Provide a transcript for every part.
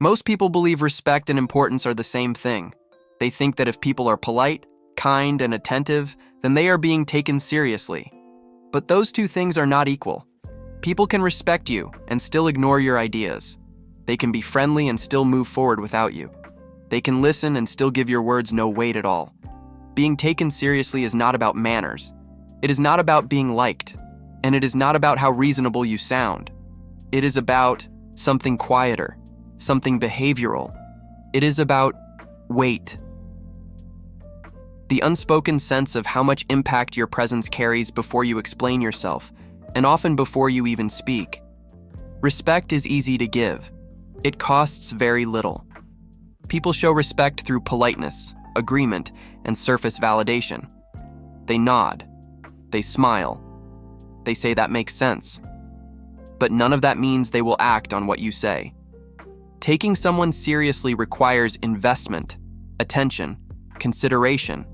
Most people believe respect and importance are the same thing. They think that if people are polite, kind, and attentive, then they are being taken seriously. But those two things are not equal. People can respect you and still ignore your ideas. They can be friendly and still move forward without you. They can listen and still give your words no weight at all. Being taken seriously is not about manners. It is not about being liked. And it is not about how reasonable you sound. It is about something quieter, something behavioral. It is about weight. The unspoken sense of how much impact your presence carries before you explain yourself, and often before you even speak. Respect is easy to give. It costs very little. People show respect through politeness, agreement, and surface validation. They nod. They smile. They say that makes sense. But none of that means they will act on what you say. Taking someone seriously requires investment, attention, consideration,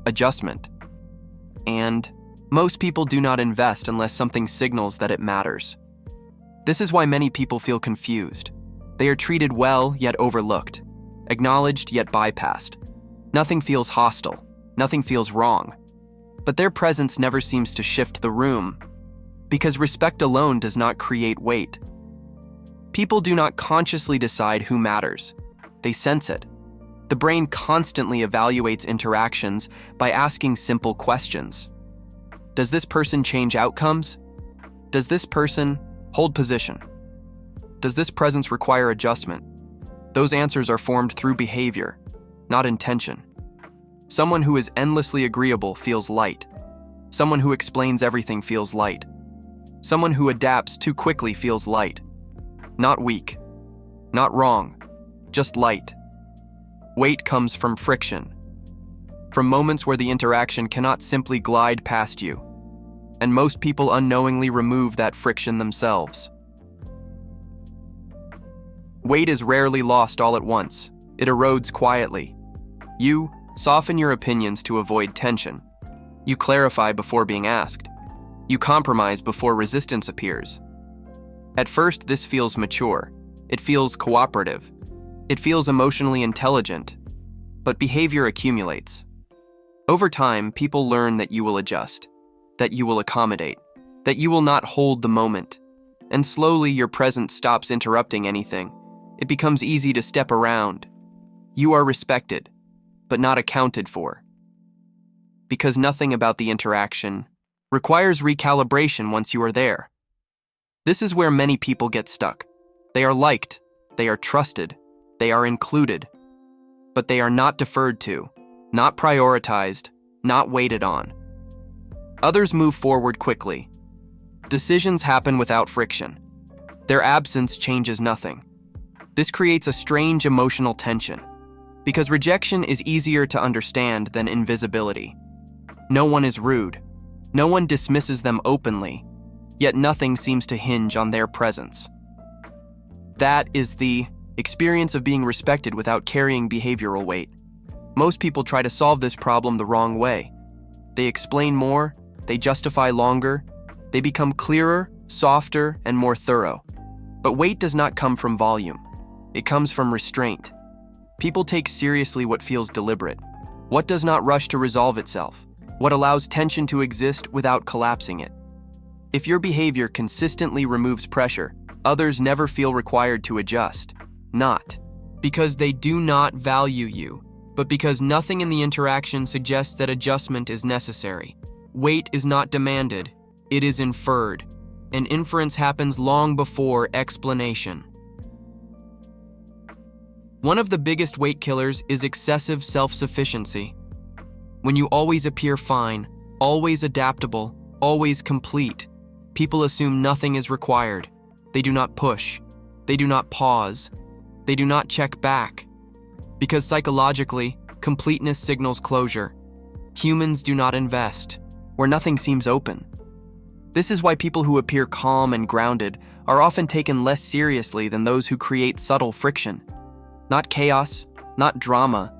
adjustment. And most people do not invest unless something signals that it matters. This is why many people feel confused. They are treated well yet overlooked, acknowledged yet bypassed. Nothing feels hostile, nothing feels wrong. But their presence never seems to shift the room, because respect alone does not create weight. People do not consciously decide who matters. They sense it. The brain constantly evaluates interactions by asking simple questions. Does this person change outcomes? Does this person hold position? Does this presence require adjustment? Those answers are formed through behavior, not intention. Someone who is endlessly agreeable feels light. Someone who explains everything feels light. Someone who adapts too quickly feels light. Not weak, not wrong, just light. Weight comes from friction, from moments where the interaction cannot simply glide past you, and most people unknowingly remove that friction themselves. Weight is rarely lost all at once. It erodes quietly. You soften your opinions to avoid tension. You clarify before being asked. You compromise before resistance appears. At first, this feels mature. It feels cooperative. It feels emotionally intelligent. But behavior accumulates. Over time, people learn that you will adjust, that you will accommodate, that you will not hold the moment. And slowly, your presence stops interrupting anything. It becomes easy to step around. You are respected, but not accounted for. Because nothing about the interaction requires recalibration once you are there. This is where many people get stuck. They are liked, they are trusted, they are included, but they are not deferred to, not prioritized, not waited on. Others move forward quickly. Decisions happen without friction. Their absence changes nothing. This creates a strange emotional tension, because rejection is easier to understand than invisibility. No one is rude. No one dismisses them openly, yet nothing seems to hinge on their presence. That is the experience of being respected without carrying behavioral weight. Most people try to solve this problem the wrong way. They explain more, they justify longer, they become clearer, softer, and more thorough. But weight does not come from volume. It comes from restraint. People take seriously what feels deliberate, what does not rush to resolve itself, what allows tension to exist without collapsing it. If your behavior consistently removes pressure, others never feel required to adjust. Not because they do not value you, but because nothing in the interaction suggests that adjustment is necessary. Weight is not demanded, it is inferred, and inference happens long before explanation. One of the biggest weight killers is excessive self-sufficiency. When you always appear fine, always adaptable, always complete, people assume nothing is required. They do not push. They do not pause. They do not check back. Because psychologically, completeness signals closure. Humans do not invest, where nothing seems open. This is why people who appear calm and grounded are often taken less seriously than those who create subtle friction. Not chaos, not drama,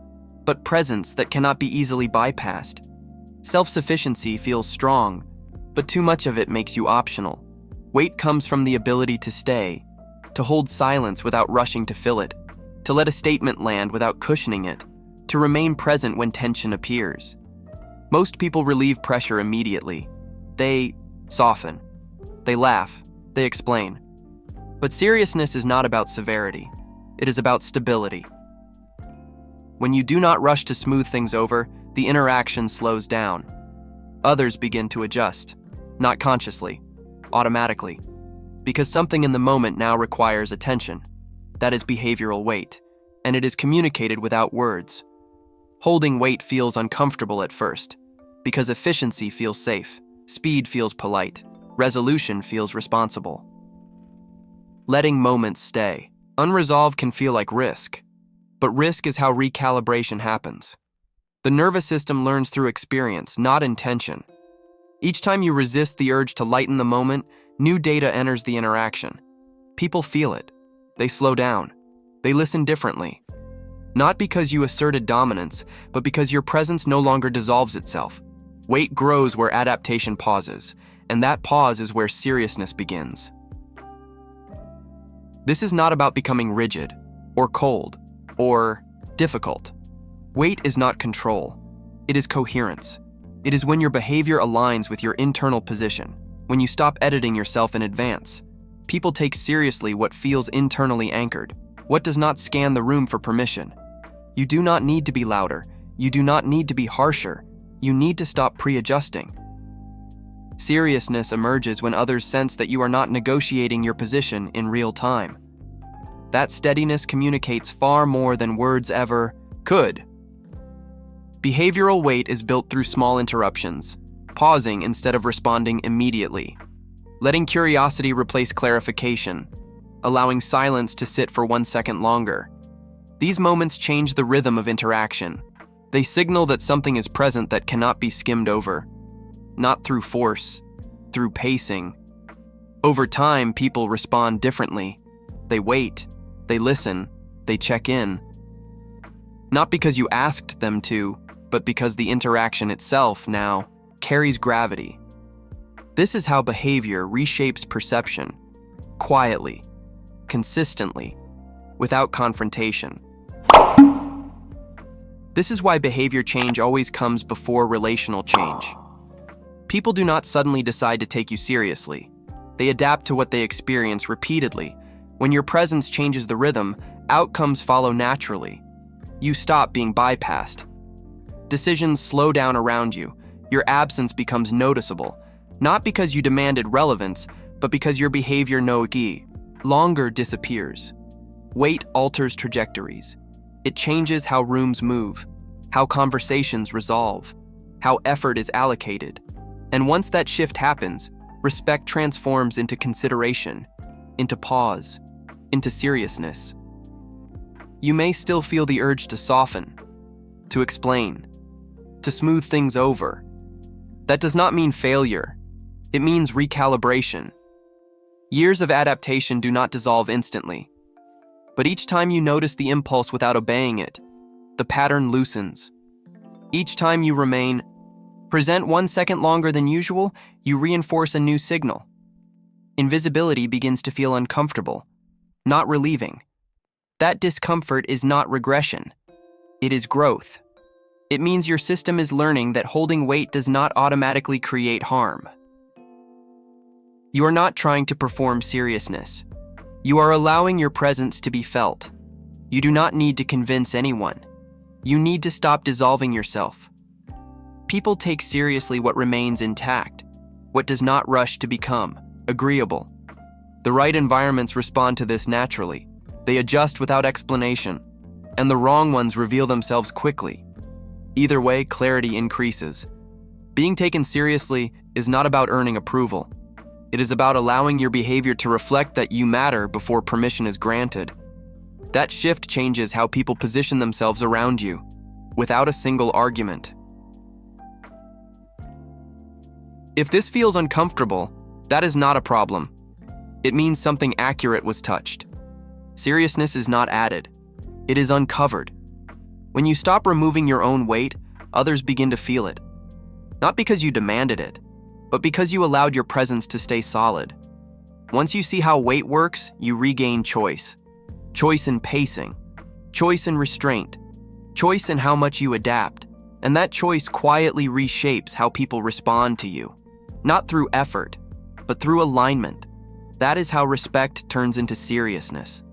but presence that cannot be easily bypassed. Self-sufficiency feels strong, but too much of it makes you optional. Weight comes from the ability to stay, to hold silence without rushing to fill it, to let a statement land without cushioning it, to remain present when tension appears. Most people relieve pressure immediately. They soften. They laugh. They explain. But seriousness is not about severity. It is about stability. When you do not rush to smooth things over, the interaction slows down. Others begin to adjust, not consciously, automatically, because something in the moment now requires attention. That is behavioral weight, and it is communicated without words. Holding weight feels uncomfortable at first, because efficiency feels safe, speed feels polite, resolution feels responsible. Letting moments stay. Unresolved can feel like risk, but risk is how recalibration happens. The nervous system learns through experience, not intention. Each time you resist the urge to lighten the moment, new data enters the interaction. People feel it. They slow down. They listen differently. Not because you asserted dominance, but because your presence no longer dissolves itself. Weight grows where adaptation pauses, and that pause is where seriousness begins. This is not about becoming rigid, or cold, or difficult. Weight is not control. It is coherence. It is when your behavior aligns with your internal position, when you stop editing yourself in advance. People take seriously what feels internally anchored, what does not scan the room for permission. You do not need to be louder. You do not need to be harsher. You need to stop pre-adjusting. Seriousness emerges when others sense that you are not negotiating your position in real time. That steadiness communicates far more than words ever could. Behavioral weight is built through small interruptions, pausing instead of responding immediately, letting curiosity replace clarification, allowing silence to sit for 1 second longer. These moments change the rhythm of interaction. They signal that something is present that cannot be skimmed over. Not through force, through pacing. Over time, people respond differently. They wait, they listen, they check in. Not because you asked them to, but because the interaction itself now carries gravity. This is how behavior reshapes perception, quietly, consistently, without confrontation. This is why behavior change always comes before relational change. People do not suddenly decide to take you seriously. They adapt to what they experience repeatedly. When your presence changes the rhythm, outcomes follow naturally. You stop being bypassed. Decisions slow down around you. Your absence becomes noticeable, not because you demanded relevance, but because your behavior no longer disappears. Weight alters trajectories. It changes how rooms move, how conversations resolve, how effort is allocated. And once that shift happens, respect transforms into consideration, into pause, into seriousness. You may still feel the urge to soften, to explain, to smooth things over. That does not mean failure. It means recalibration. Years of adaptation do not dissolve instantly. But each time you notice the impulse without obeying it, the pattern loosens. Each time you remain present 1 second longer than usual, you reinforce a new signal. Invisibility begins to feel uncomfortable, not relieving. That discomfort is not regression. It is growth. It means your system is learning that holding weight does not automatically create harm. You are not trying to perform seriousness. You are allowing your presence to be felt. You do not need to convince anyone. You need to stop dissolving yourself. People take seriously what remains intact, what does not rush to become agreeable. The right environments respond to this naturally. They adjust without explanation, and the wrong ones reveal themselves quickly. Either way, clarity increases. Being taken seriously is not about earning approval. It is about allowing your behavior to reflect that you matter before permission is granted. That shift changes how people position themselves around you, without a single argument. If this feels uncomfortable, that is not a problem. It means something accurate was touched. Seriousness is not added. It is uncovered. When you stop removing your own weight, others begin to feel it. Not because you demanded it, but because you allowed your presence to stay solid. Once you see how weight works, you regain choice. Choice in pacing, choice and restraint, choice in how much you adapt, and that choice quietly reshapes how people respond to you. Not through effort, but through alignment. That is how respect turns into seriousness.